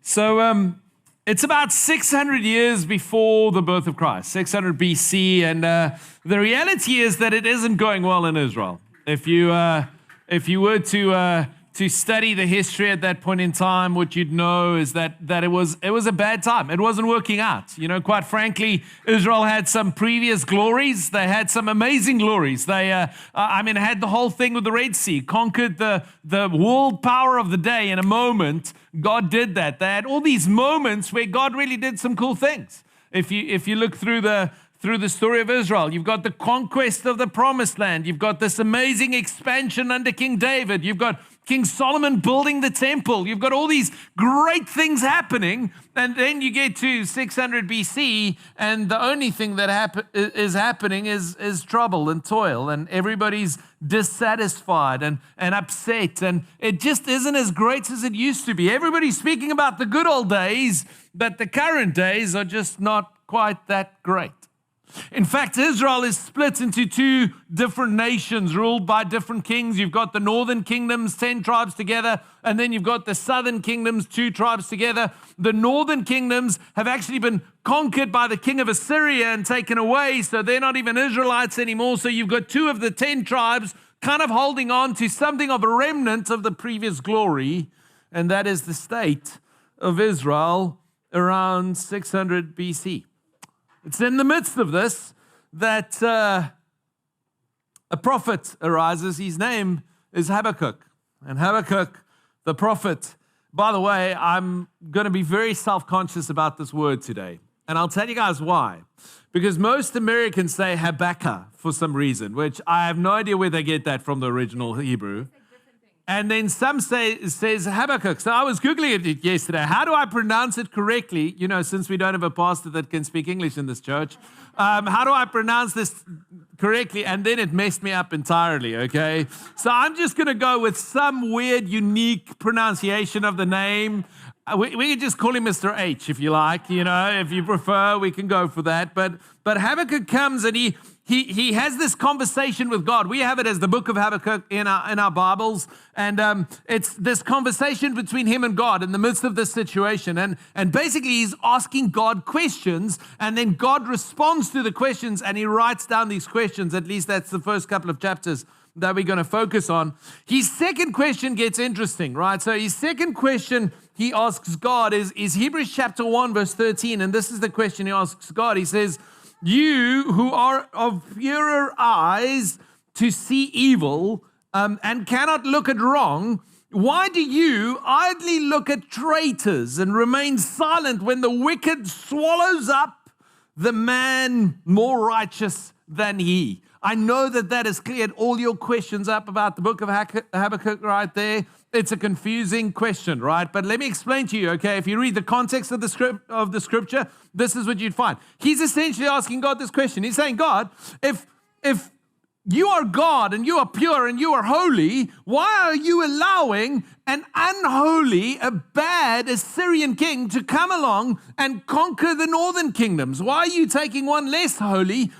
It's about 600 years before the birth of Christ, 600 BC, and the reality is that it isn't going well in Israel. If you were to study the history at that point in time, what you'd know is that it was a bad time. It wasn't working out. Quite frankly, Israel had some previous glories. They had some amazing glories. They, had the whole thing with the Red Sea, conquered the world power of the day in a moment. God did that. They had all these moments where God really did some cool things. If you look through the story of Israel, you've got the conquest of the promised land. You've got this amazing expansion under King David. You've got King Solomon building the temple. You've got all these great things happening. And then you get to 600 BC, and the only thing that is happening is trouble and toil. And everybody's dissatisfied and upset. And it just isn't as great as it used to be. Everybody's speaking about the good old days, but the current days are just not quite that great. In fact, Israel is split into two different nations ruled by different kings. You've got the northern kingdoms, 10 tribes together, and then you've got the southern kingdoms, 2 tribes together. The northern kingdoms have actually been conquered by the king of Assyria and taken away, so they're not even Israelites anymore. So you've got 2 of the 10 tribes kind of holding on to something of a remnant of the previous glory, and that is the state of Israel around 600 BC. It's in the midst of this that a prophet arises. His name is Habakkuk. And Habakkuk, the prophet, by the way, I'm going to be very self-conscious about this word today. And I'll tell you guys why. Because most Americans say Habakkuk for some reason, which I have no idea where they get that from the original Hebrew. And then some says Habakkuk. So I was Googling it yesterday. How do I pronounce it correctly? Since we don't have a pastor that can speak English in this church. How do I pronounce this correctly? And then it messed me up entirely, okay? So I'm just going to go with some weird, unique pronunciation of the name. We can just call him Mr. H if you like, if you prefer, we can go for that. But Habakkuk comes and he has this conversation with God. We have it as the book of Habakkuk in our Bibles. And it's this conversation between him and God in the midst of this situation. And basically he's asking God questions, and then God responds to the questions, and he writes down these questions. At least that's the first couple of chapters that we're going to focus on. His second question gets interesting, right? So his second question he asks God is Hebrews chapter 1, verse 13. And this is the question he asks God. He says, "You who are of purer eyes to see evil and cannot look at wrong, why do you idly look at traitors and remain silent when the wicked swallows up the man more righteous than he?" I know that has cleared all your questions up about the book of Habakkuk right there. It's a confusing question, right? But let me explain to you, okay? If you read the context of the scripture, this is what you'd find. He's essentially asking God this question. He's saying, God, if you are God and you are pure and you are holy, why are you allowing an unholy, a bad Assyrian king to come along and conquer the northern kingdoms? Why are you taking one less holy?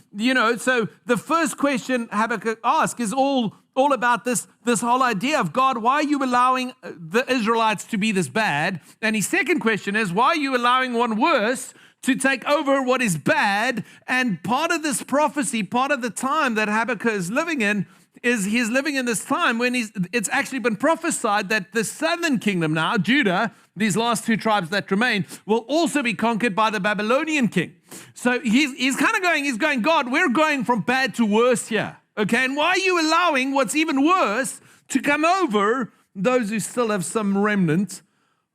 So the first question Habakkuk asks is all about this whole idea of God, why are you allowing the Israelites to be this bad? And his second question is, why are you allowing one worse to take over what is bad? And part of this prophecy, part of the time that Habakkuk is living in, is he's living in this time when it's actually been prophesied that the southern kingdom now, Judah, these last 2 tribes that remain, will also be conquered by the Babylonian king. So he's going, God, we're going from bad to worse here. Okay, and why are you allowing what's even worse to come over those who still have some remnant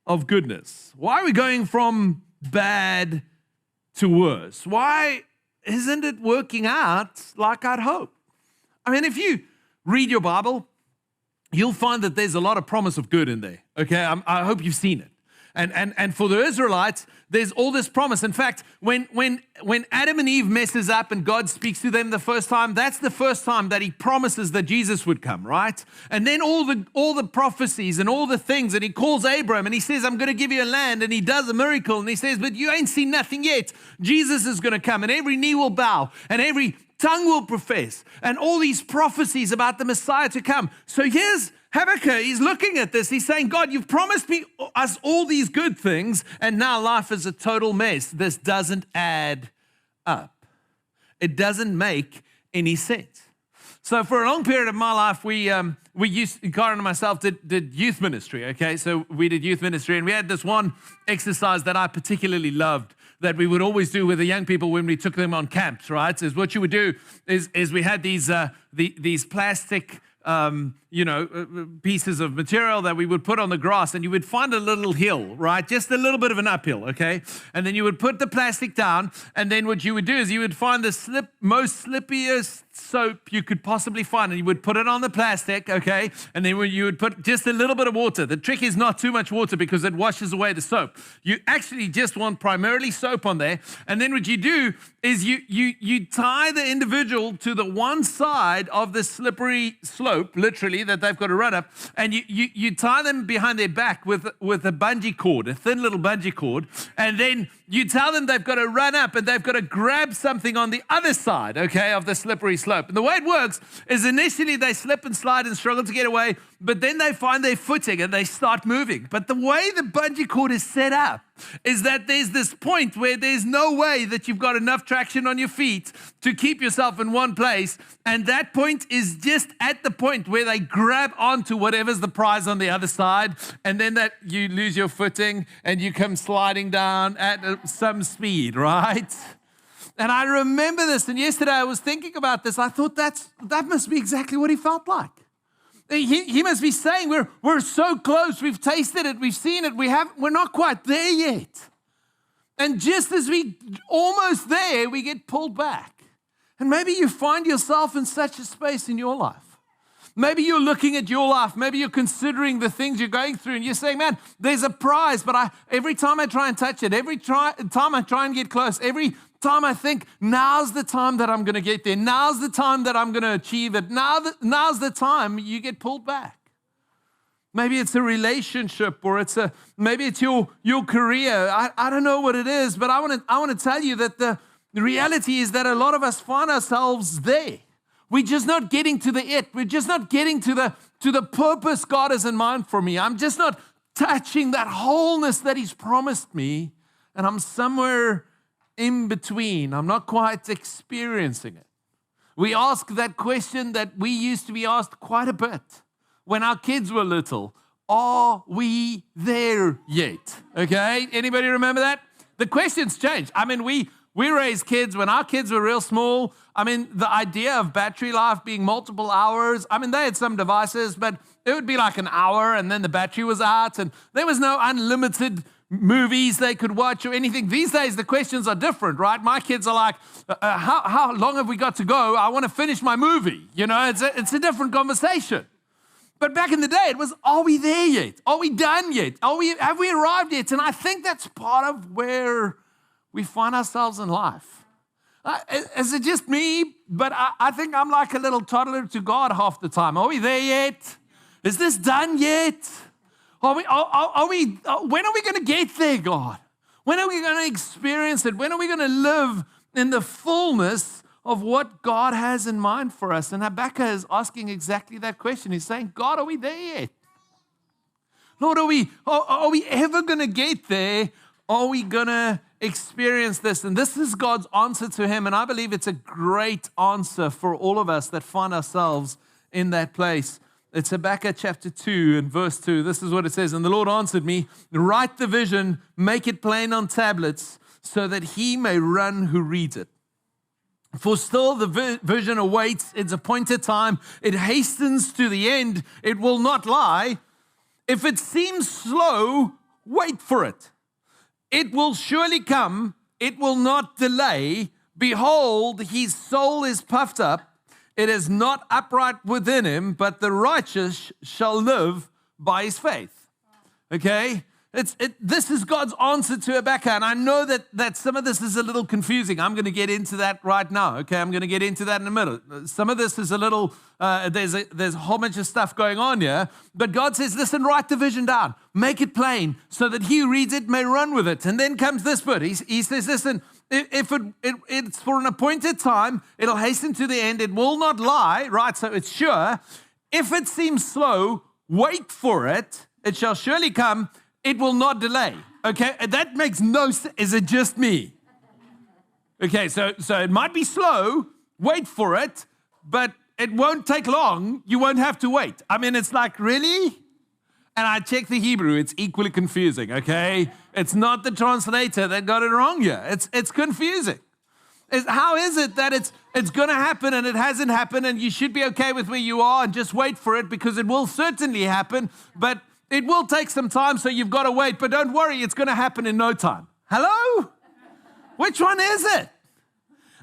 of goodness? Why are we going from bad to worse? Why isn't it working out like I'd hoped? I mean, if you read your Bible, you'll find that there's a lot of promise of good in there. Okay, I hope you've seen it. And for the Israelites, there's all this promise. In fact, when Adam and Eve messes up and God speaks to them the first time, that's the first time that he promises that Jesus would come, right? And then all the prophecies and all the things, and he calls Abraham and he says, I'm going to give you a land, and he does a miracle, and he says, but you ain't seen nothing yet. Jesus is going to come, and every knee will bow, and every tongue will profess, and all these prophecies about the Messiah to come. So here's Habakkuk, he's looking at this. He's saying, God, you've promised us all these good things, and now life is a total mess. This doesn't add up. It doesn't make any sense. So for a long period of my life, Karen and myself did youth ministry, okay? So we did youth ministry, and we had this one exercise that I particularly loved that we would always do with the young people when we took them on camps, right? Is what you would do is we had these plastic pieces of material that we would put on the grass, and you would find a little hill, right? Just a little bit of an uphill, okay? And then you would put the plastic down, and then what you would do is you would find the most slippiest soap you could possibly find, and you would put it on the plastic, okay? And then you would put just a little bit of water. The trick is not too much water because it washes away the soap. You actually just want primarily soap on there, and then what you do is you tie the individual to the one side of the slippery slope, literally, that they've got to run up, and you tie them behind their back with a bungee cord, a thin little bungee cord, and then you tell them they've got to run up and they've got to grab something on the other side, okay, of the slippery slope. And the way it works is initially they slip and slide and struggle to get away, but then they find their footing and they start moving. But the way the bungee cord is set up is that there's this point where there's no way that you've got enough traction on your feet to keep yourself in one place. And that point is just at the point where they grab onto whatever's the prize on the other side. And then that you lose your footing and you come sliding down at some speed, right? And I remember this. And yesterday I was thinking about this. I thought that must be exactly what he felt like. He must be saying, we're so close, we've tasted it, we've seen it, we're not quite there yet. And just as we almost there, we get pulled back. And maybe you find yourself in such a space in your life. Maybe you're looking at your life, maybe you're considering the things you're going through, and you're saying, man, there's a prize, but every time I try and touch it, every time I try and get close, every time I think, now's the time that I'm going to get there. Now's the time that I'm going to achieve it. Now's the time you get pulled back. Maybe it's a relationship, or maybe it's your career. I don't know what it is, but I want to tell you that the reality is that a lot of us find ourselves there. We're just not getting to the it. We're just not getting to the purpose God has in mind for me. I'm just not touching that wholeness that He's promised me, and I'm somewhere in between. I'm not quite experiencing it. We ask that question that we used to be asked quite a bit when our kids were little. Are we there yet? Okay, anybody remember that? The question's changed. I mean, we raised kids when our kids were real small. I mean, the idea of battery life being multiple hours, I mean, they had some devices, but it would be like an hour and then the battery was out, and there was no unlimited movies they could watch or anything. These days, the questions are different, right? My kids are like, how long have we got to go? I want to finish my movie. You know, it's a different conversation. But back in the day, it was, are we there yet? Are we done yet? Have we arrived yet? And I think that's part of where we find ourselves in life. Is it just me? But I think I'm like a little toddler to God half the time. Are we there yet? Is this done yet? When are we going to get there, God? When are we going to experience it? When are we going to live in the fullness of what God has in mind for us? And Habakkuk is asking exactly that question. He's saying, God, are we there yet? Lord, are we ever going to get there? Are we going to experience this? And this is God's answer to him. And I believe it's a great answer for all of us that find ourselves in that place. It's Habakkuk chapter 2 and verse 2. This is what it says. And the Lord answered me, write the vision, make it plain on tablets, so that he may run who reads it. For still the vision awaits its appointed time. It hastens to the end. It will not lie. If it seems slow, wait for it. It will surely come. It will not delay. Behold, his soul is puffed up. It is not upright within him, but the righteous shall live by his faith. Okay? This is God's answer to Habakkuk. And I know that some of this is a little confusing. I'm going to get into that right now. Okay? I'm going to get into that in a minute. Some of this is a little, there's a whole bunch of stuff going on here. But God says, listen, write the vision down. Make it plain so that he who reads it may run with it. And then comes this bit. He says, listen, If it's for an appointed time, it'll hasten to the end. It will not lie, right? So it's sure. If it seems slow, wait for it. It shall surely come. It will not delay. Okay, that makes no sense. Is it just me? Okay, so it might be slow. Wait for it, but it won't take long. You won't have to wait. I mean, it's like, really? And I checked the Hebrew. It's equally confusing, okay? It's not the translator that got it wrong here. It's confusing. How is it that it's going to happen and it hasn't happened and you should be okay with where you are and just wait for it because it will certainly happen, but it will take some time, so you've got to wait. But don't worry, it's going to happen in no time. Hello? Which one is it?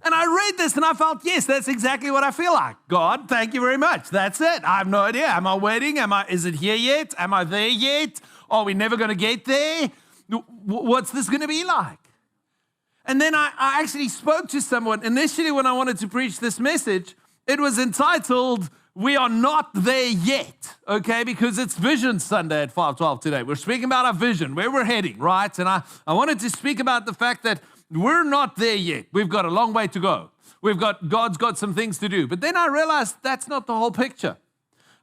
And I read this and I felt, yes, that's exactly what I feel like. God, thank you very much. That's it. I have no idea. Am I waiting? Is it here yet? Am I there yet? Are we never going to get there? What's this going to be like? And then I actually spoke to someone. Initially, when I wanted to preach this message, it was entitled, "We Are Not There Yet," okay? Because it's Vision Sunday at 5:12 today. We're speaking about our vision, where we're heading, right? And I wanted to speak about the fact that we're not there yet. We've got a long way to go. God's got some things to do. But then I realized that's not the whole picture.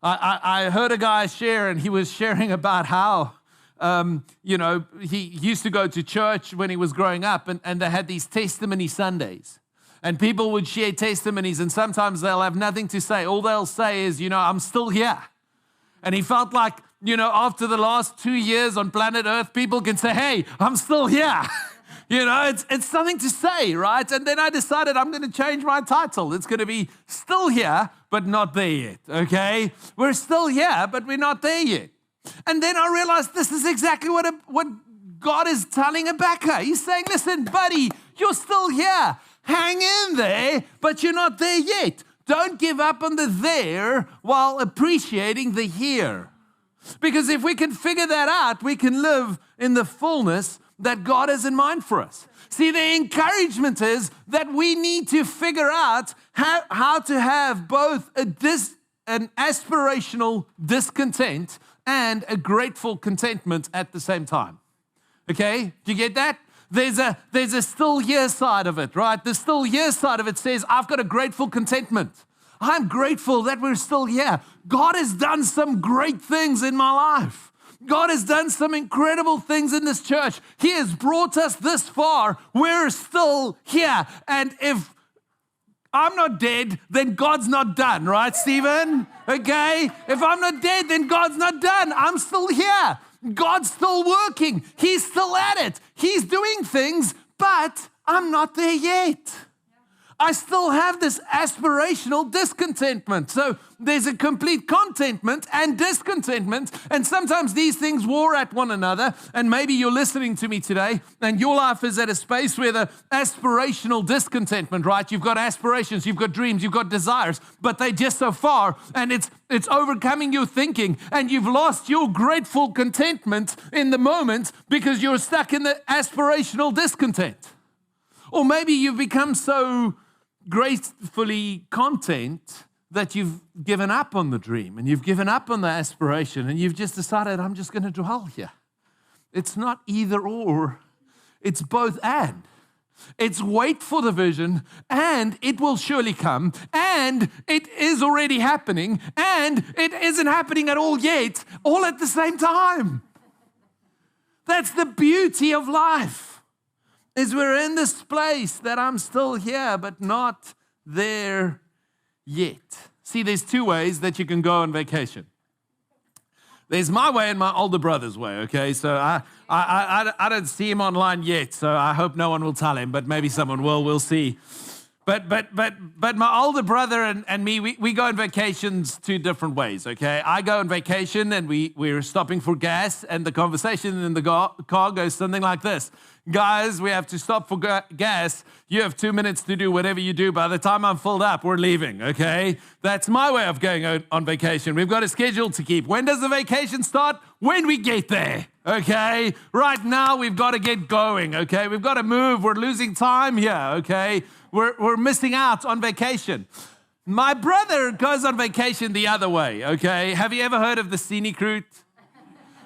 I heard a guy share, and he was sharing about how, he used to go to church when he was growing up, and they had these testimony Sundays. And people would share testimonies, and sometimes they'll have nothing to say. All they'll say is, I'm still here. And he felt like, after the last 2 years on planet Earth, people can say, hey, I'm still here. It's something to say, right? And then I decided I'm going to change my title. It's going to be Still Here, but Not There Yet, okay? We're still here, but we're not there yet. And then I realized this is exactly what God is telling Habakkuk. He's saying, listen, buddy, you're still here. Hang in there, but you're not there yet. Don't give up on the there while appreciating the here. Because if we can figure that out, we can live in the fullness that God has in mind for us. See, the encouragement is that we need to figure out how to have both an aspirational discontent and a grateful contentment at the same time. Okay? Do you get that? There's a still here side of it, right? The still here side of it says, I've got a grateful contentment. I'm grateful that we're still here. God has done some great things in my life. God has done some incredible things in this church. He has brought us this far. We're still here. And if I'm not dead, then God's not done, right, Stephen? Okay? If I'm not dead, then God's not done. I'm still here. God's still working. He's still at it. He's doing things, but I'm not there yet. I still have this aspirational discontentment. So there's a complete contentment and discontentment, and sometimes these things war at one another, and maybe you're listening to me today, and your life is at a space where the aspirational discontentment, right? You've got aspirations, you've got dreams, you've got desires, but they're just so far, and it's overcoming your thinking, and you've lost your grateful contentment in the moment because you're stuck in the aspirational discontent. Or maybe you've become so gratefully content that you've given up on the dream and you've given up on the aspiration and you've just decided, I'm just going to dwell here. It's not either or, it's both and. It's wait for the vision, and it will surely come, and it is already happening, and it isn't happening at all yet, all at the same time. That's the beauty of life. Is we're in this place that I'm still here, but not there yet. See, there's two ways that you can go on vacation. There's my way and my older brother's way, okay? So I don't see him online yet, so I hope no one will tell him, but maybe someone will, we'll see. But my older brother and me, we go on vacations two different ways, okay? I go on vacation and we're stopping for gas, and the conversation in the car goes something like this. Guys, we have to stop for gas. You have 2 minutes to do whatever you do. By the time I'm filled up, we're leaving, okay? That's my way of going on vacation. We've got a schedule to keep. When does the vacation start? When we get there, okay? Right now, we've got to get going, okay? We've got to move. We're losing time here, okay? We're missing out on vacation. My brother goes on vacation the other way, okay? Have you ever heard of the scenic route?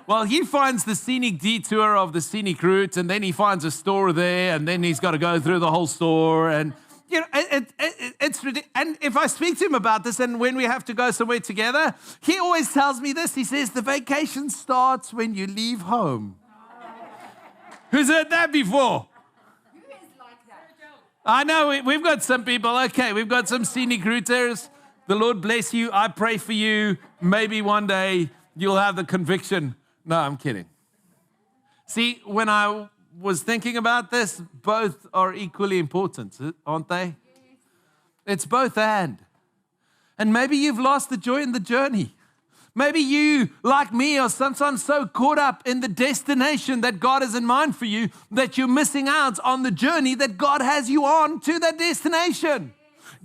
Well, he finds the scenic detour of the scenic route, and then he finds a store there, and then he's got to go through the whole store. And, you know, it's ridiculous. And if I speak to him about this, and when we have to go somewhere together, he always tells me this. He says, the vacation starts when you leave home. Who's heard that before? I know, we've got some people, okay, we've got some scenic routers. The Lord bless you. I pray for you. Maybe one day you'll have the conviction. No, I'm kidding. See, when I was thinking about this, both are equally important, aren't they? It's both and. And maybe you've lost the joy in the journey. Maybe you, like me, are sometimes so caught up in the destination that God has in mind for you that you're missing out on the journey that God has you on to that destination.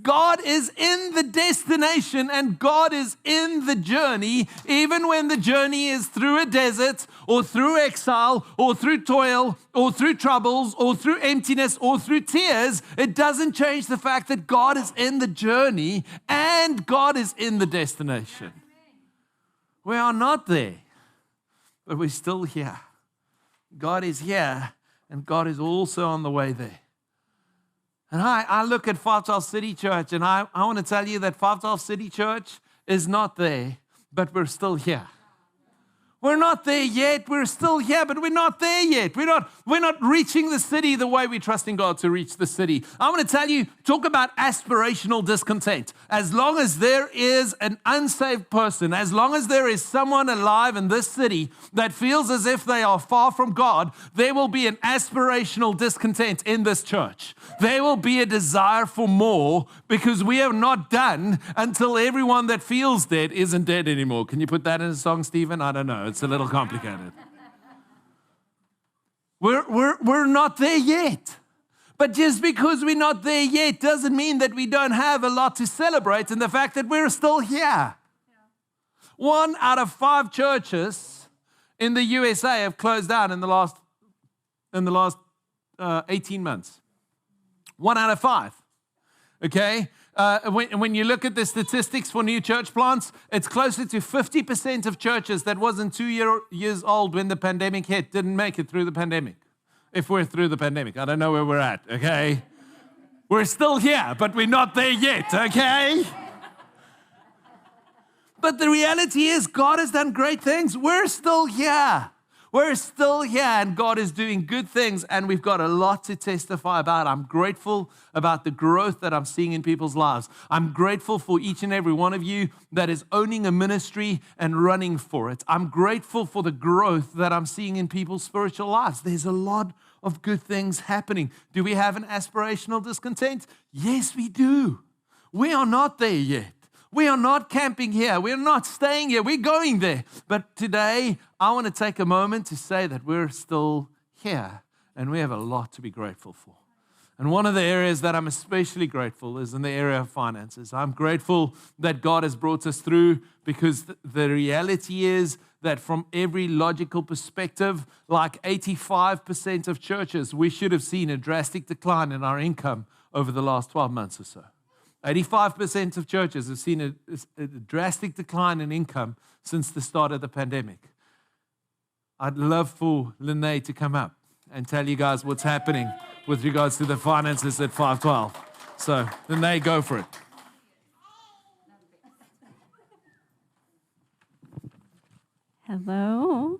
God is in the destination and God is in the journey, even when the journey is through a desert or through exile or through toil or through troubles or through emptiness or through tears. It doesn't change the fact that God is in the journey and God is in the destination. We are not there, but we're still here. God is here, and God is also on the way there. And I look at 512 City Church, and I want to tell you that 512 City Church is not there, but we're still here. We're not there yet. We're still here, but we're not there yet. We're not reaching the city the way we're trusting God to reach the city. I want to tell you, talk about aspirational discontent. As long as there is an unsaved person, as long as there is someone alive in this city that feels as if they are far from God, there will be an aspirational discontent in this church. There will be a desire for more because we are not done until everyone that feels dead isn't dead anymore. Can you put that in a song, Stephen? I don't know. It's a little complicated. We're not there yet. But just because we're not there yet doesn't mean that we don't have a lot to celebrate in the fact that we're still here. Yeah. 1 out of 5 churches in the USA have closed down in the last 18 months. 1 out of 5. Okay? When you look at the statistics for new church plants, it's closer to 50% of churches that wasn't 2 years old when the pandemic hit didn't make it through the pandemic. If we're through the pandemic, I don't know where we're at, okay? We're still here, but we're not there yet, okay? But the reality is God has done great things. We're still here. We're still here, and God is doing good things, and we've got a lot to testify about. I'm grateful about the growth that I'm seeing in people's lives. I'm grateful for each and every one of you that is owning a ministry and running for it. I'm grateful for the growth that I'm seeing in people's spiritual lives. There's a lot of good things happening. Do we have an aspirational discontent? Yes, we do. We are not there yet. We are not camping here. We're not staying here. We're going there. But today, I want to take a moment to say that we're still here and we have a lot to be grateful for. And one of the areas that I'm especially grateful is in the area of finances. I'm grateful that God has brought us through because the reality is that from every logical perspective, like 85% of churches, we should have seen a drastic decline in our income over the last 12 months or so. 85% of churches have seen a drastic decline in income since the start of the pandemic. I'd love for Lene to come up and tell you guys what's happening with regards to the finances at 512. So, Lene, go for it. Hello.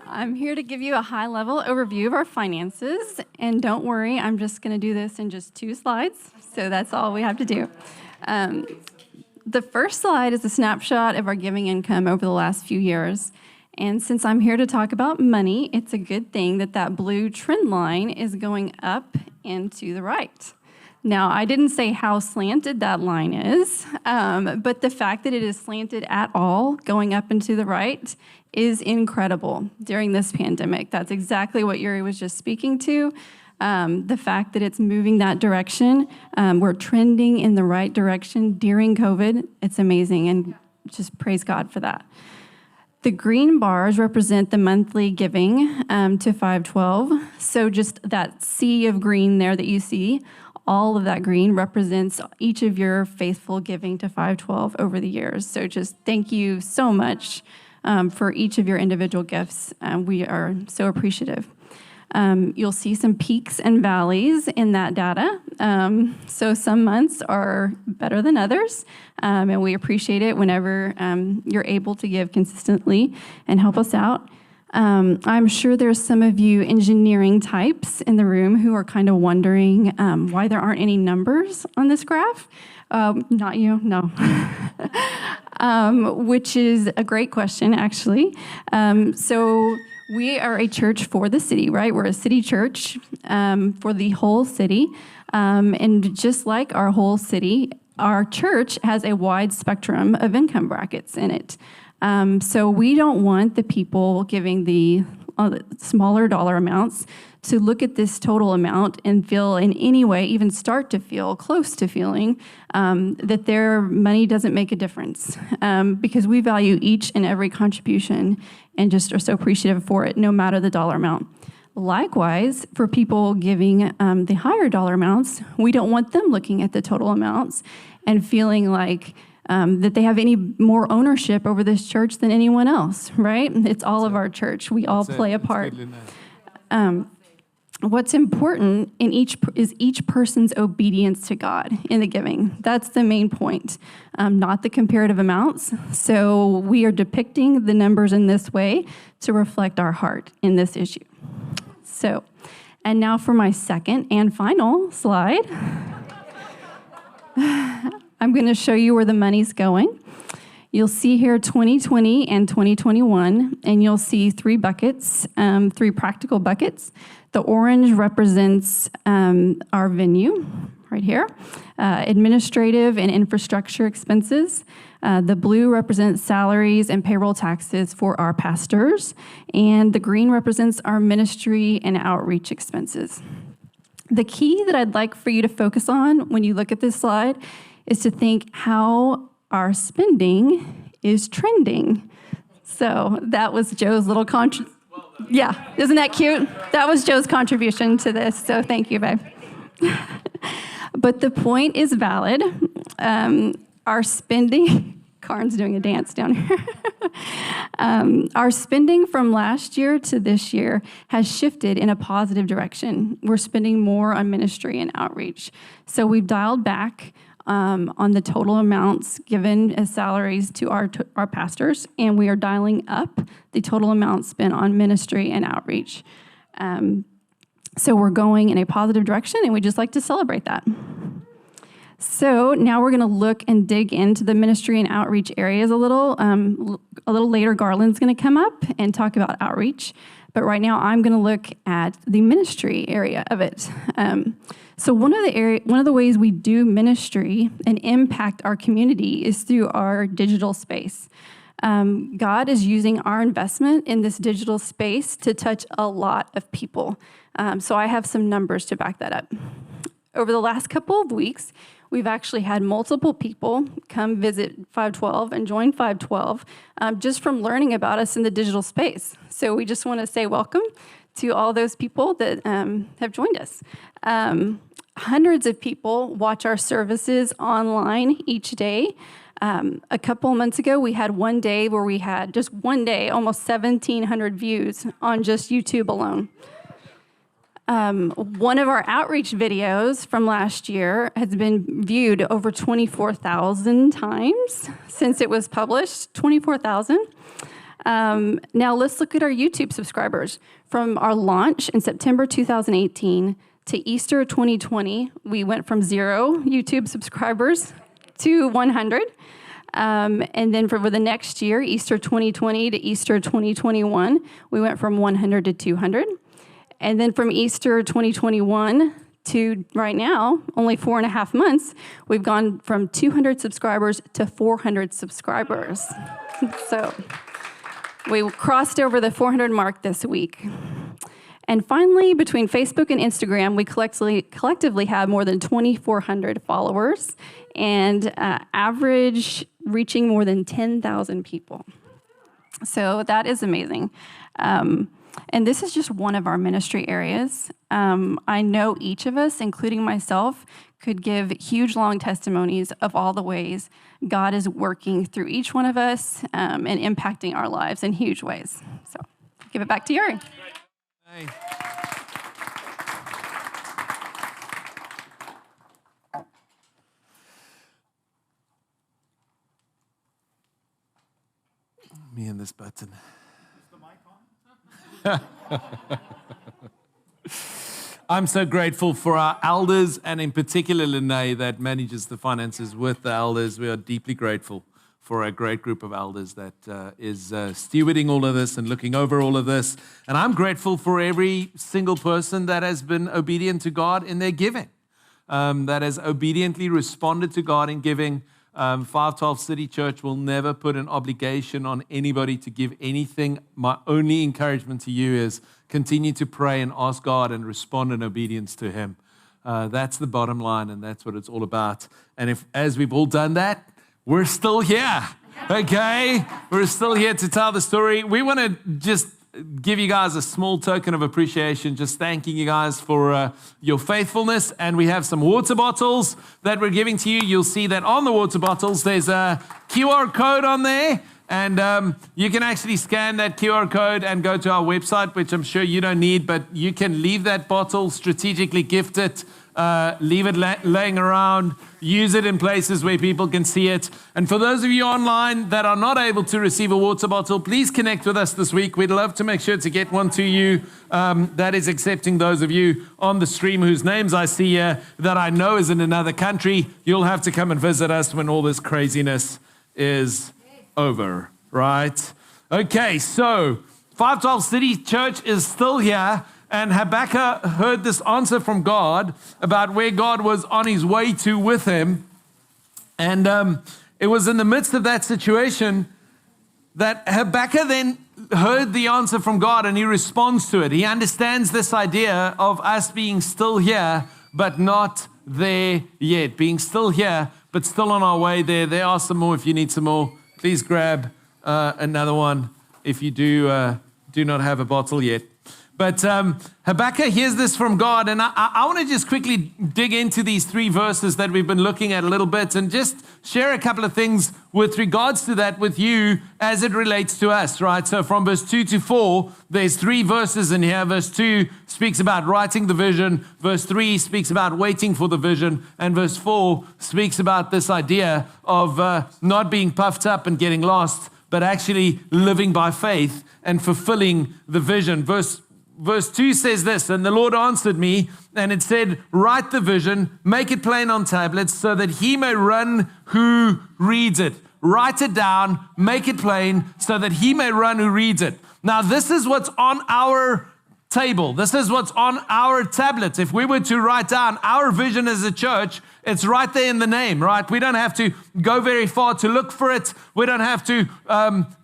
I'm here to give you a high-level overview of our finances, and don't worry, I'm just going to do this in just 2 slides, so that's all we have to do. The first slide is a snapshot of our giving income over the last few years, and since I'm here to talk about money, it's a good thing that that blue trend line is going up and to the right. Now, I didn't say how slanted that line is, but the fact that it is slanted at all, going up and to the right, is incredible during this pandemic. That's exactly what Jurie was just speaking to. The fact that it's moving that direction, we're trending in the right direction during COVID. It's amazing, and just praise God for that. The green bars represent the monthly giving to 512. So just that sea of green there that you see, all of that green represents each of your faithful giving to 512 over the years. So just thank you so much for each of your individual gifts. We are so appreciative. You'll see some peaks and valleys in that data. So some months are better than others, and we appreciate it whenever you're able to give consistently and help us out. I'm sure there's some of you engineering types in the room who are kind of wondering why there aren't any numbers on this graph. Not you, no. Which is a great question, actually. So we are a church for the city, right? We're a city church for the whole city. And just like our whole city, our church has a wide spectrum of income brackets in it. So we don't want the people giving the smaller dollar amounts to look at this total amount and feel in any way, even start to feel close to feeling that their money doesn't make a difference, because we value each and every contribution and just are so appreciative for it, no matter the dollar amount. Likewise, for people giving the higher dollar amounts, we don't want them looking at the total amounts and feeling like that they have any more ownership over this church than anyone else, right? It's all of our church. We all play a part. What's important in is each person's obedience to God in the giving. That's the main point, not the comparative amounts. So we are depicting the numbers in this way to reflect our heart in this issue. So, and now for my second and final slide. I'm going to show you where the money's going. You'll see here 2020 and 2021, and you'll see three buckets, three practical buckets. The orange represents our venue, right here, administrative and infrastructure expenses. The blue represents salaries and payroll taxes for our pastors, and the green represents our ministry and outreach expenses. The key that I'd like for you to focus on when you look at this slide is to think how our spending is trending. So that was Joe's little yeah, isn't that cute? That was Joe's contribution to this, so thank you, babe. But the point is valid. Our spending, Karen's doing a dance down here. Our spending from last year to this year has shifted in a positive direction. We're spending more on ministry and outreach. So we've dialed back on the total amounts given as salaries to our pastors, and we are dialing up the total amount spent on ministry and outreach. So we're going in a positive direction, and we just like to celebrate that. So now we're going to look and dig into the ministry and outreach areas a little. A little later, Garland's going to come up and talk about outreach, but right now I'm going to look at the ministry area of it. So one of the ways we do ministry and impact our community is through our digital space. God is using our investment in this digital space to touch a lot of people. So I have some numbers to back that up. Over the last couple of weeks, we've actually had multiple people come visit 512 and join 512 just from learning about us in the digital space. So we just want to say welcome to all those people that have joined us. Hundreds of people watch our services online each day. A couple months ago, we had one day where we had, just one day, almost 1,700 views on just YouTube alone. One of our outreach videos from last year has been viewed over 24,000 times since it was published, 24,000. Now let's look at our YouTube subscribers. From our launch in September 2018 to Easter 2020, we went from 0 YouTube subscribers to 100. And then for the next year, Easter 2020 to Easter 2021, we went from 100 to 200. And then from Easter 2021 to right now, only 4.5 months, we've gone from 200 subscribers to 400 subscribers. So we crossed over the 400 mark this week. And finally, between Facebook and Instagram, we collectively have more than 2,400 followers and average reaching more than 10,000 people. So that is amazing. And this is just one of our ministry areas. I know each of us, including myself, could give huge, long testimonies of all the ways God is working through each one of us and impacting our lives in huge ways. So give it back to Jurie. Hey. Me and this button. I'm so grateful for our elders, and in particular Lene that manages the finances with the elders. We are deeply grateful for a great group of elders that is stewarding all of this and looking over all of this. And I'm grateful for every single person that has been obedient to God in their giving, that has obediently responded to God in giving. 512 City Church will never put an obligation on anybody to give anything. My only encouragement to you is continue to pray and ask God and respond in obedience to Him. That's the bottom line, and that's what it's all about. And if, as we've all done that, we're still here, okay? We're still here to tell the story. We want to just give you guys a small token of appreciation, just thanking you guys for your faithfulness. And we have some water bottles that we're giving to you. You'll see that on the water bottles, there's a QR code on there. And you can actually scan that QR code and go to our website, which I'm sure you don't need, but you can leave that bottle, strategically gift it, leave it laying around, use it in places where people can see it. And for those of you online that are not able to receive a water bottle, please connect with us this week. We'd love to make sure to get one to you. That is accepting those of you on the stream whose names I see here that I know is in another country. You'll have to come and visit us when all this craziness is over, right? Okay, so 512 City Church is still here. And Habakkuk heard this answer from God about where God was on his way to with him. And it was in the midst of that situation that Habakkuk then heard the answer from God and he responds to it. He understands this idea of us being still here, but not there yet. Being still here, but still on our way there. There are some more if you need some more. Please grab another one if you do not have a bottle yet. But Habakkuk hears this from God, and I want to just quickly dig into these 3 verses that we've been looking at a little bit and just share a couple of things with regards to that with you as it relates to us, right? So from verse 2 to 4, there's 3 verses in here. Verse 2 speaks about writing the vision. Verse 3 speaks about waiting for the vision. And verse 4 speaks about this idea of not being puffed up and getting lost, but actually living by faith and fulfilling the vision. Verse 2 says this, and the Lord answered me, and it said, write the vision, make it plain on tablets, so that he may run who reads it. Write it down, make it plain, so that he may run who reads it. Now, this is what's on our table. This is what's on our tablets. If we were to write down our vision as a church, it's right there in the name, right? We don't have to go very far to look for it. We don't have to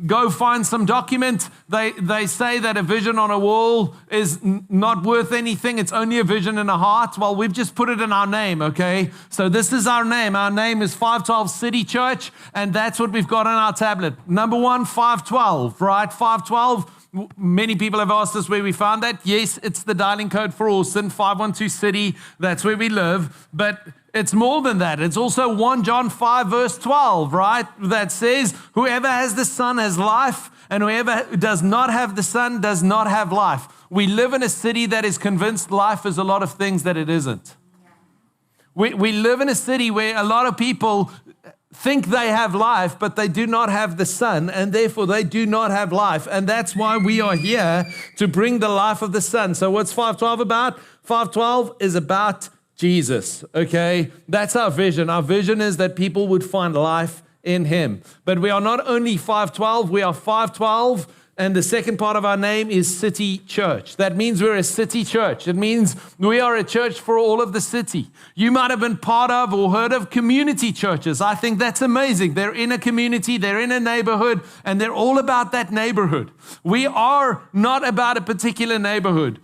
go find some document. They say that a vision on a wall is not worth anything. It's only a vision in a heart. Well, we've just put it in our name, okay? So this is our name. Our name is 512 City Church, and that's what we've got on our tablet. Number 1, 512, right? 512. Many people have asked us where we found that. Yes, it's the dialing code for Austin, 512 City. That's where we live. But it's more than that. It's also 1 John 5 verse 12, right? That says, whoever has the Son has life, and whoever does not have the Son does not have life. We live in a city that is convinced life is a lot of things that it isn't. We live in a city where a lot of people think they have life, but they do not have the Son, and therefore they do not have life. And that's why we are here to bring the life of the Son. So what's 512 about? 512 is about Jesus, okay? That's our vision. Our vision is that people would find life in Him. But we are not only 512, we are 512, and the second part of our name is City Church. That means we're a city church. It means we are a church for all of the city. You might have been part of or heard of community churches. I think that's amazing. They're in a community, they're in a neighborhood, and they're all about that neighborhood. We are not about a particular neighborhood.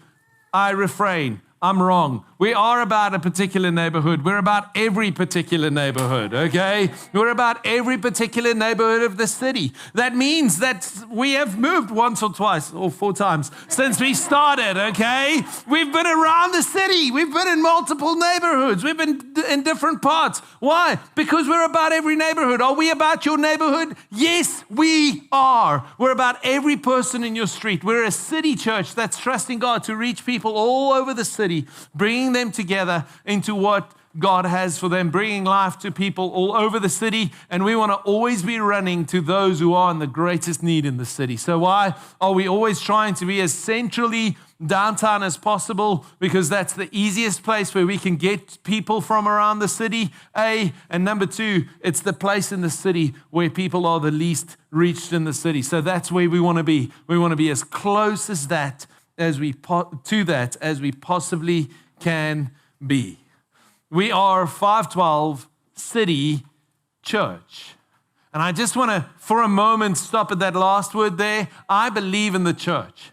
I refrain. I'm wrong. We are about a particular neighborhood. We're about every particular neighborhood, okay? We're about every particular neighborhood of the city. That means that we have moved once or twice or 4 times since we started, okay? We've been around the city. We've been in multiple neighborhoods. We've been in different parts. Why? Because we're about every neighborhood. Are we about your neighborhood? Yes, we are. We're about every person in your street. We're a city church that's trusting God to reach people all over the city, bringing them together into what God has for them, bringing life to people all over the city. And we want to always be running to those who are in the greatest need in the city. So why are we always trying to be as centrally downtown as possible? Because that's the easiest place where we can get people from around the city, A. And number 2, it's the place in the city where people are the least reached in the city. So that's where we want to be. We want to be as close as that as we possibly can be. We are 512 City Church. And I just want to, for a moment, stop at that last word there. I believe in the church.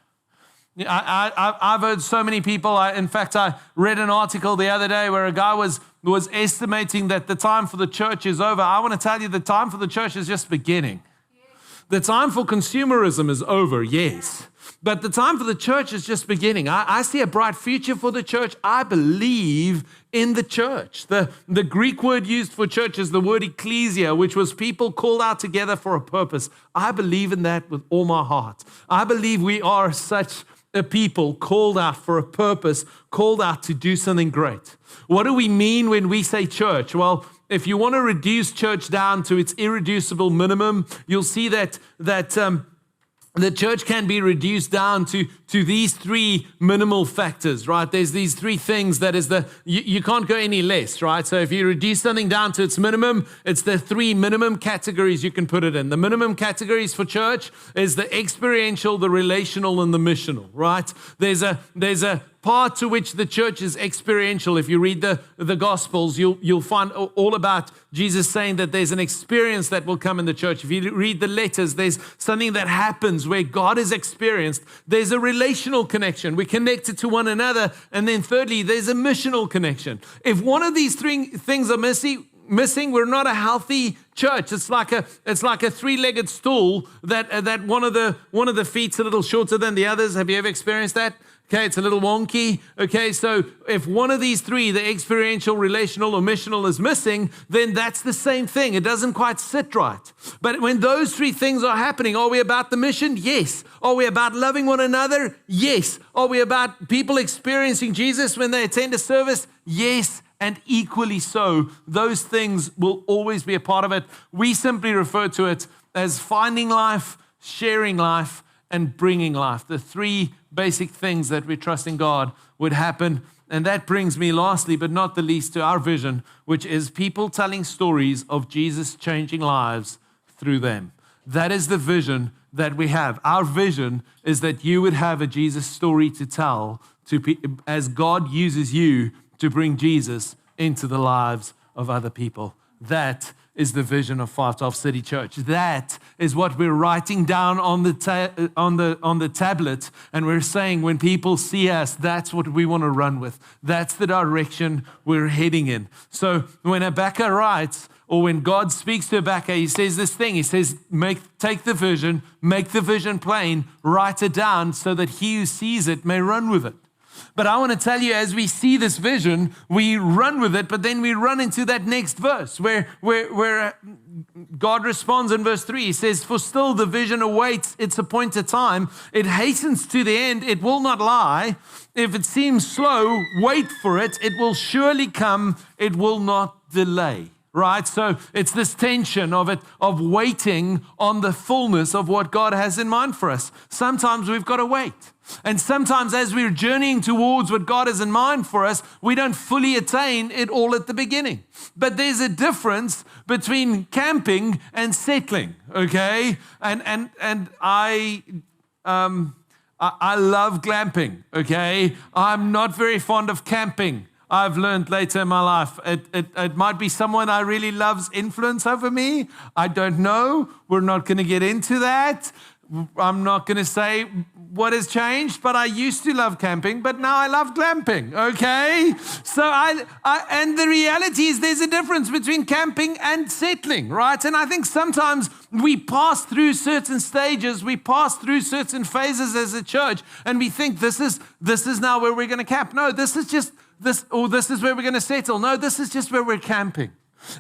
I've heard so many people. In fact, I read an article the other day where a guy was estimating that the time for the church is over. I want to tell you the time for the church is just beginning. The time for consumerism is over, yes. But the time for the church is just beginning. I see a bright future for the church. I believe in the church. The Greek word used for church is the word ecclesia, which was people called out together for a purpose. I believe in that with all my heart. I believe we are such a people called out for a purpose, called out to do something great. What do we mean when we say church? Well, if you want to reduce church down to its irreducible minimum, you'll see that the church can be reduced down to these 3 minimal factors, right? There's these 3 things that is you can't go any less, right? So if you reduce something down to its minimum, it's the 3 minimum categories you can put it in. The minimum categories for church is the experiential, the relational, and the missional, right? There's a part to which the church is experiential. If you read the Gospels, you'll find all about Jesus saying that there's an experience that will come in the church. If you read the letters, there's something that happens where God is experienced. There's a relational connection. We're connected to one another. And then thirdly, there's a missional connection. If one of these 3 things are missing, we're not a healthy church. It's like a 3-legged stool that one of the feet's a little shorter than the others. Have you ever experienced that? Okay, it's a little wonky. Okay, so if one of these 3, the experiential, relational, or missional is missing, then that's the same thing. It doesn't quite sit right. But when those 3 things are happening, are we about the mission? Yes. Are we about loving one another? Yes. Are we about people experiencing Jesus when they attend a service? Yes. And equally so, those things will always be a part of it. We simply refer to it as finding life, sharing life, and bringing life. The 3 basic things that we trust in God would happen. And that brings me lastly, but not the least, to our vision, which is people telling stories of Jesus changing lives through them. That is the vision that we have. Our vision is that you would have a Jesus story to tell as God uses you to bring Jesus into the lives of other people. That is the vision of 512 City Church. That is what we're writing down on the tablet, and we're saying when people see us, that's what we want to run with. That's the direction we're heading in. So when Habakkuk writes, or when God speaks to Habakkuk, he says this thing. He says, take the vision, make the vision plain, write it down so that he who sees it may run with it. But I want to tell you, as we see this vision, we run with it, but then we run into that next verse where God responds in verse 3. He says, for still the vision awaits its appointed time. It hastens to the end. It will not lie. If it seems slow, wait for it. It will surely come. It will not delay. Right? So it's this tension of waiting on the fullness of what God has in mind for us. Sometimes we've got to wait. And sometimes as we're journeying towards what God has in mind for us, we don't fully attain it all at the beginning. But there's a difference between camping and settling, okay? And I love glamping, okay? I'm not very fond of camping. I've learned later in my life, it might be someone I really love's influence over me. I don't know. We're not going to get into that. I'm not going to say what has changed, but I used to love camping, but now I love glamping, okay? So and the reality is there's a difference between camping and settling, right? And I think sometimes we pass through certain stages, we pass through certain phases as a church, and we think this is now where we're going to camp. No, this is where we're going to settle. No, this is just where we're camping.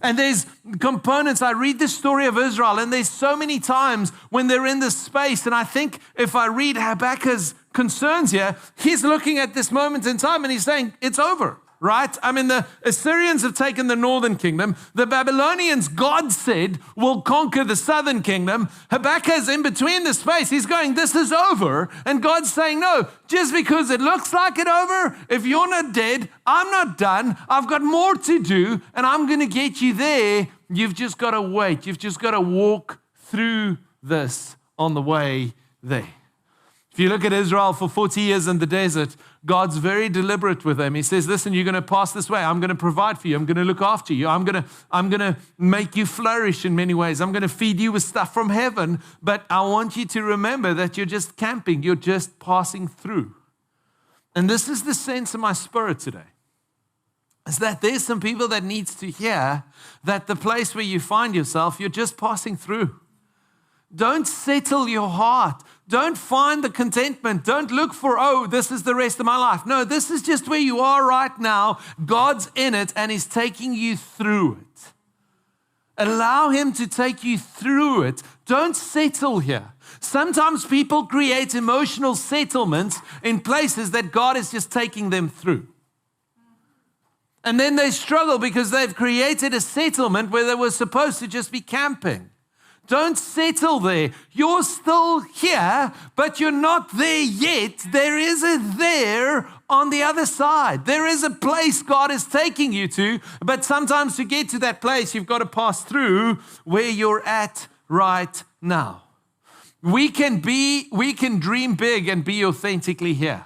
And there's components. I read the story of Israel, and there's so many times when they're in this space. And I think if I read Habakkuk's concerns here, he's looking at this moment in time and he's saying, it's over, right? I mean, the Assyrians have taken the northern kingdom. The Babylonians, God said, will conquer the southern kingdom. Habakkuk's in between the space. He's going, this is over. And God's saying, no, just because it looks like it over, if you're not dead, I'm not done. I've got more to do, and I'm going to get you there. You've just got to wait. You've just got to walk through this on the way there. If you look at Israel for 40 years in the desert, God's very deliberate with them. He says, listen, you're going to pass this way. I'm going to provide for you. I'm going to look after you. I'm going to make you flourish in many ways. I'm going to feed you with stuff from heaven. But I want you to remember that you're just camping. You're just passing through. And this is the sense of my spirit today, is that there's some people that needs to hear that the place where you find yourself, you're just passing through. Don't settle your heart. Don't find the contentment. Don't look for, this is the rest of my life. No, this is just where you are right now. God's in it and He's taking you through it. Allow Him to take you through it. Don't settle here. Sometimes people create emotional settlements in places that God is just taking them through. And then they struggle because they've created a settlement where they were supposed to just be camping. Don't settle there. You're still here, but you're not there yet. There is a there on the other side. There is a place God is taking you to, but sometimes to get to that place, you've got to pass through where you're at right now. We can dream big and be authentically here.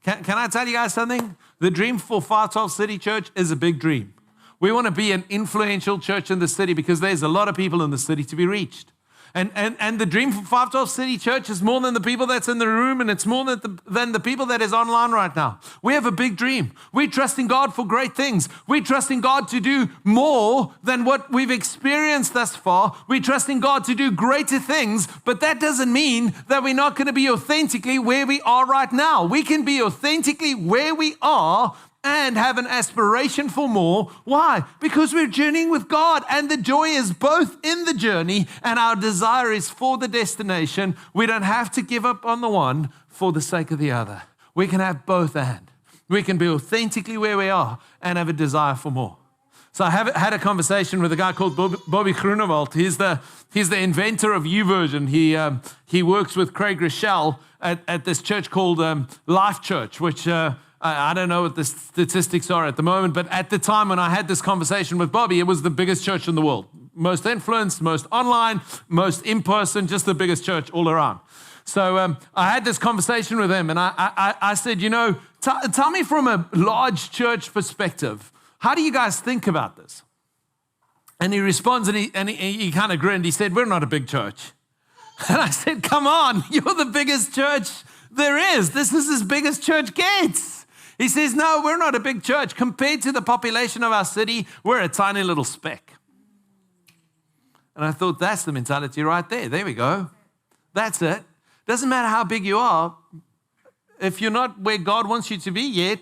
Can I tell you guys something? The dream for 512 City Church is a big dream. We want to be an influential church in the city because there's a lot of people in the city to be reached. And the dream for 512 City Church is more than the people that's in the room, and it's more than the people that is online right now. We have a big dream. We're trusting God for great things. We're trusting God to do more than what we've experienced thus far. We're trusting God to do greater things, but that doesn't mean that we're not going to be authentically where we are right now. We can be authentically where we are and have an aspiration for more. Why? Because we're journeying with God, and the joy is both in the journey and our desire is for the destination. We don't have to give up on the one for the sake of the other. We can have both and. We can be authentically where we are and have a desire for more. So I had a conversation with a guy called Bobby Groenewald. He's the inventor of YouVersion. He works with Craig Rochelle at this church called Life Church, which I don't know what the statistics are at the moment, but at the time when I had this conversation with Bobby, it was the biggest church in the world. Most influenced, most online, most in person, just the biggest church all around. So I had this conversation with him, and I said, tell me from a large church perspective, how do you guys think about this? And he responds, and he kind of grinned. He said, we're not a big church. And I said, come on, you're the biggest church there is. This is as big as church gets. He says, no, we're not a big church. Compared to the population of our city, we're a tiny little speck. And I thought, that's the mentality right there. There we go. That's it. Doesn't matter how big you are. If you're not where God wants you to be yet,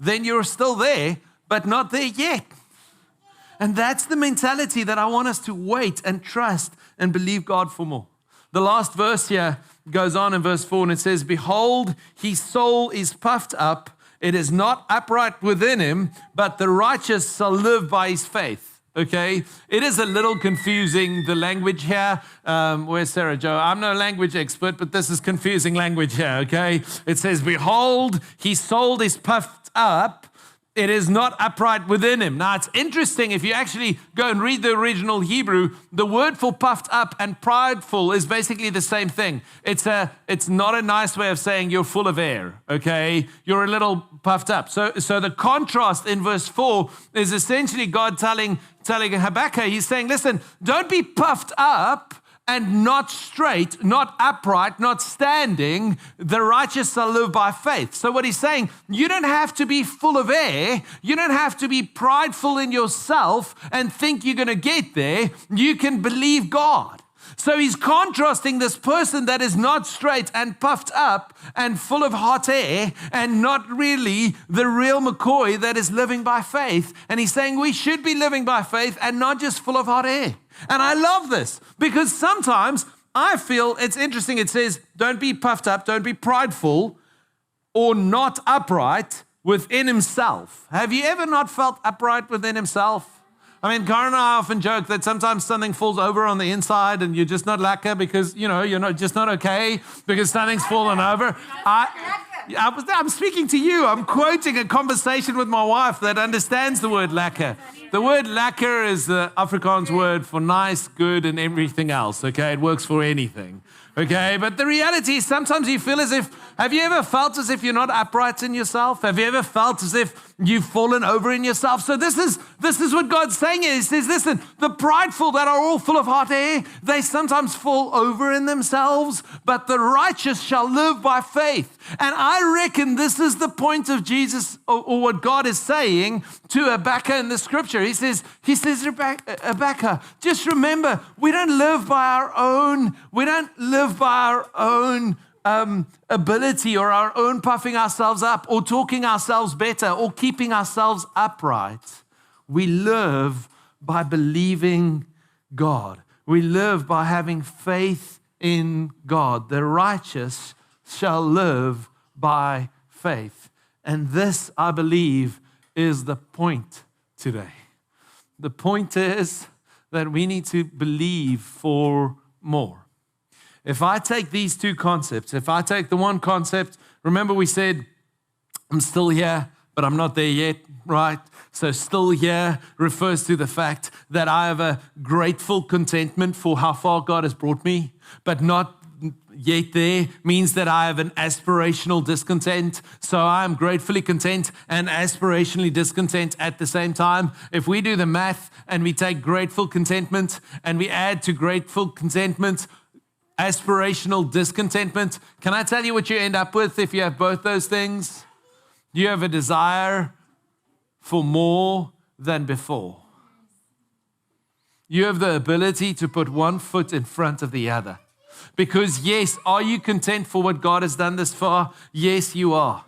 then you're still there, but not there yet. And that's the mentality that I want us to wait and trust and believe God for more. The last verse here goes on in verse 4, and it says, behold, his soul is puffed up. It is not upright within him, but the righteous shall live by his faith. Okay? It is a little confusing, the language here. Where's Sarah Jo? I'm no language expert, but this is confusing language here, okay? It says, behold, his soul is puffed up. It is not upright within him. Now, it's interesting if you actually go and read the original Hebrew, the word for puffed up and prideful is basically the same thing. It's not a nice way of saying you're full of air, okay? You're a little puffed up. So the contrast in verse 4 is essentially God telling Habakkuk, he's saying, listen, don't be puffed up and not straight, not upright, not standing, the righteous shall live by faith. So what he's saying, you don't have to be full of air. You don't have to be prideful in yourself and think you're going to get there. You can believe God. So he's contrasting this person that is not straight and puffed up and full of hot air and not really the real McCoy that is living by faith. And he's saying we should be living by faith and not just full of hot air. And I love this because sometimes I feel it's interesting. It says, don't be puffed up, don't be prideful or not upright within himself. Have you ever not felt upright within himself? I mean, Karen and I often joke that sometimes something falls over on the inside and you're just not lekker because, you're not just not okay because something's fallen over. I'm speaking to you. I'm quoting a conversation with my wife that understands the word lekker. The word lekker is the Afrikaans word for nice, good, and everything else, okay? It works for anything, okay? But the reality is sometimes you feel as if, have you ever felt as if you're not upright in yourself? Have you ever felt as if you've fallen over in yourself? So this is what God's saying here. He says, listen, the prideful that are all full of hot air, they sometimes fall over in themselves, but the righteous shall live by faith. And I reckon this is the point of Jesus or what God is saying to Habakkuk in the scripture. He says, Habakkuk, just remember, we don't live by our own ability or our own puffing ourselves up or talking ourselves better or keeping ourselves upright. We live by believing God. We live by having faith in God. The righteous shall live by faith. And this, I believe, is the point today. The point is that we need to believe for more. If I take these two concepts, if I take the one concept, remember we said, I'm still here, but I'm not there yet, right? So still here refers to the fact that I have a grateful contentment for how far God has brought me, but not yet there means that I have an aspirational discontent. So I am gratefully content and aspirationally discontent at the same time. If we do the math and we take grateful contentment and we add to grateful contentment aspirational discontentment, can I tell you what you end up with if you have both those things? You have a desire for more than before. You have the ability to put one foot in front of the other. Because yes, are you content for what God has done this far? Yes, you are.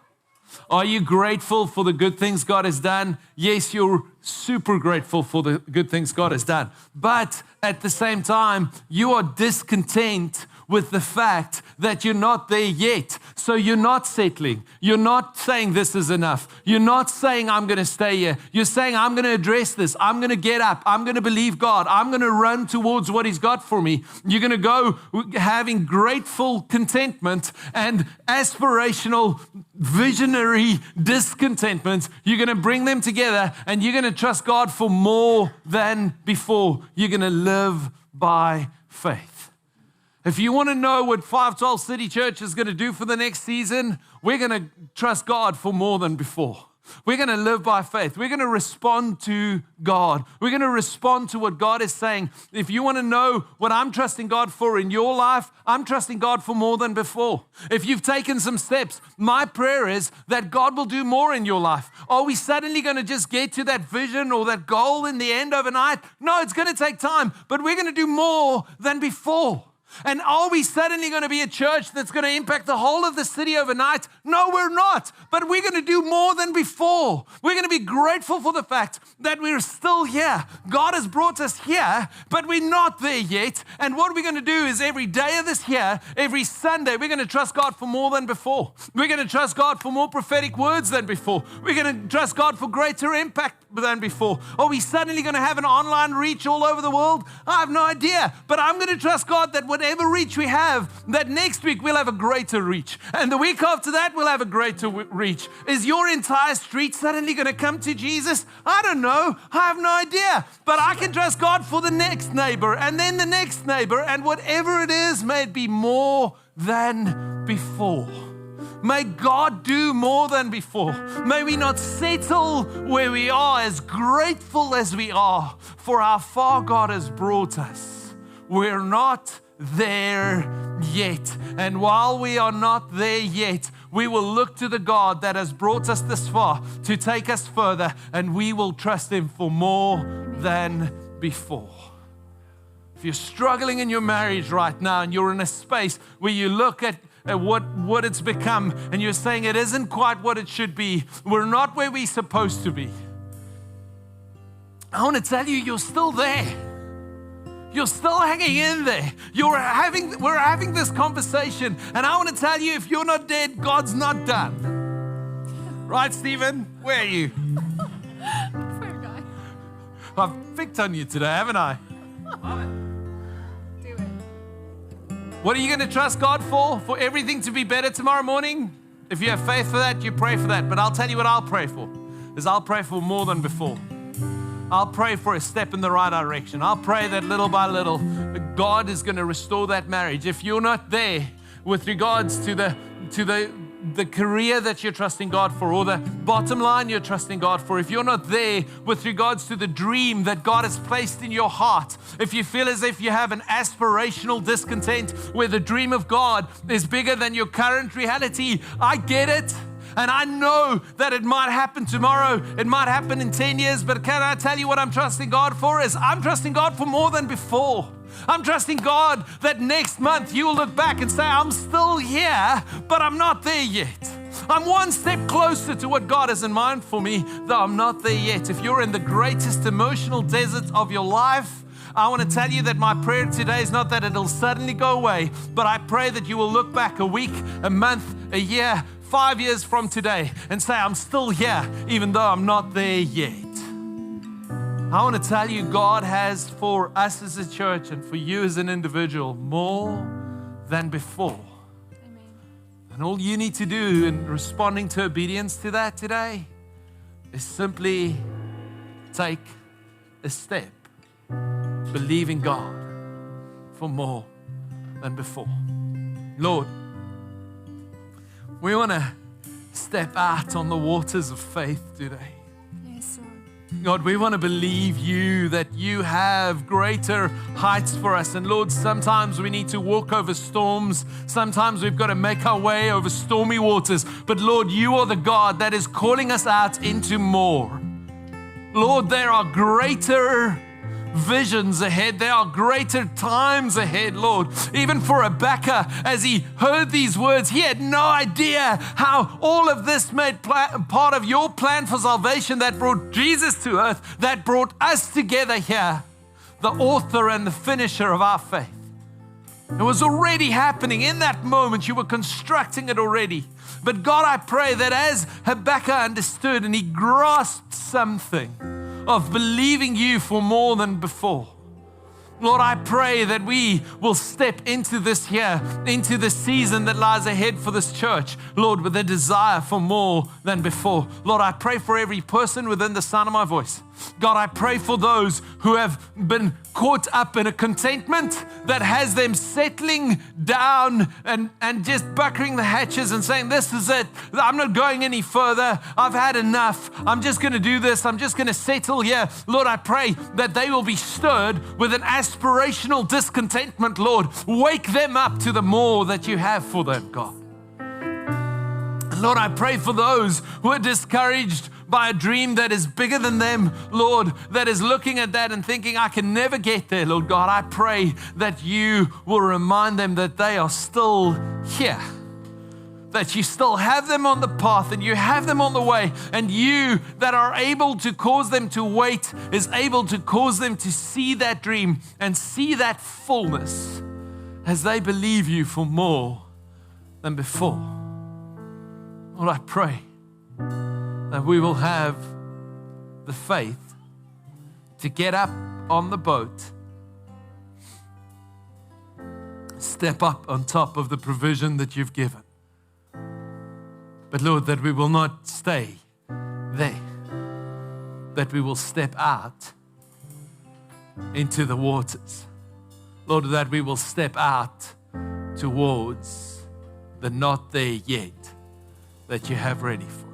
Are you grateful for the good things God has done? Yes, you're super grateful for the good things God has done. But at the same time, you are discontent with the fact that you're not there yet. So you're not settling. You're not saying this is enough. You're not saying I'm going to stay here. You're saying I'm going to address this. I'm going to get up. I'm going to believe God. I'm going to run towards what He's got for me. You're going to go having grateful contentment and aspirational, visionary discontentment. You're going to bring them together and you're going to trust God for more than before. You're going to live by faith. If you want to know what 512 City Church is going to do for the next season, we're going to trust God for more than before. We're going to live by faith. We're going to respond to God. We're going to respond to what God is saying. If you want to know what I'm trusting God for in your life, I'm trusting God for more than before. If you've taken some steps, my prayer is that God will do more in your life. Are we suddenly going to just get to that vision or that goal in the end overnight? No, it's going to take time, but we're going to do more than before. And are we suddenly going to be a church that's going to impact the whole of the city overnight? No, we're not. But we're going to do more than before. We're going to be grateful for the fact that we're still here. God has brought us here, but we're not there yet. And what we're going to do is every day of this year, every Sunday, we're going to trust God for more than before. We're going to trust God for more prophetic words than before. We're going to trust God for greater impact than before. Are we suddenly going to have an online reach all over the world? I have no idea. But I'm going to trust God that whatever reach we have, that next week we'll have a greater reach. And the week after that, we'll have a greater reach. Is your entire street suddenly going to come to Jesus? I don't know. I have no idea. But I can trust God for the next neighbor and then the next neighbor. And whatever it is, may it be more than before. May God do more than before. May we not settle where we are, as grateful as we are for how far God has brought us. We're not there yet. And while we are not there yet, we will look to the God that has brought us this far to take us further, and we will trust Him for more than before. If you're struggling in your marriage right now and you're in a space where you look at what it's become and you're saying it isn't quite what it should be, we're not where we're supposed to be, I want to tell you, you're still there. You're still hanging in there. We're having this conversation, and I want to tell you, if you're not dead, God's not done. Right, Stephen? Where are you? Prayer guy. I've picked on you today, haven't I? Do it. What are you going to trust God for? For everything to be better tomorrow morning? If you have faith for that, you pray for that. But I'll tell you what I'll pray for, is I'll pray for more than before. I'll pray for a step in the right direction. I'll pray that little by little, God is going to restore that marriage. If you're not there with regards to the career that you're trusting God for, or the bottom line you're trusting God for, if you're not there with regards to the dream that God has placed in your heart, if you feel as if you have an aspirational discontent where the dream of God is bigger than your current reality, I get it. And I know that it might happen tomorrow, it might happen in 10 years, but can I tell you what I'm trusting God for is I'm trusting God for more than before. I'm trusting God that next month you will look back and say, I'm still here, but I'm not there yet. I'm one step closer to what God has in mind for me, though I'm not there yet. If you're in the greatest emotional desert of your life, I want to tell you that my prayer today is not that it'll suddenly go away, but I pray that you will look back a week, a month, a year, 5 years from today and say, I'm still here, even though I'm not there yet. I want to tell you, God has for us as a church and for you as an individual more than before. Amen. And all you need to do in responding to obedience to that today is simply take a step, believing God for more than before. Lord, we want to step out on the waters of faith today. Yes, Lord. God, we want to believe you that you have greater heights for us. And Lord, sometimes we need to walk over storms. Sometimes we've got to make our way over stormy waters. But Lord, you are the God that is calling us out into more. Lord, there are greater visions ahead. There are greater times ahead, Lord. Even for Rebecca, as he heard these words, he had no idea how all of this made part of your plan for salvation that brought Jesus to earth, that brought us together here, the author and the finisher of our faith. It was already happening in that moment. You were constructing it already. But God, I pray that as Habakkuk understood and he grasped something of believing you for more than before, Lord, I pray that we will step into this year, into the season that lies ahead for this church, Lord, with a desire for more than before. Lord, I pray for every person within the sound of my voice. God, I pray for those who have been caught up in a contentment that has them settling down and just buckling the hatches and saying, this is it. I'm not going any further. I've had enough. I'm just going to do this. I'm just going to settle here. Lord, I pray that they will be stirred with an aspirational discontentment, Lord. Wake them up to the more that you have for them, God. Lord, I pray for those who are discouraged by a dream that is bigger than them, Lord, that is looking at that and thinking, I can never get there, Lord God. I pray that you will remind them that they are still here, that you still have them on the path and you have them on the way, and you that are able to cause them to wait is able to cause them to see that dream and see that fullness as they believe you for more than before. Lord, I pray that we will have the faith to get up on the boat, step up on top of the provision that you've given. But Lord, that we will not stay there, that we will step out into the waters. Lord, that we will step out towards the not there yet that you have ready for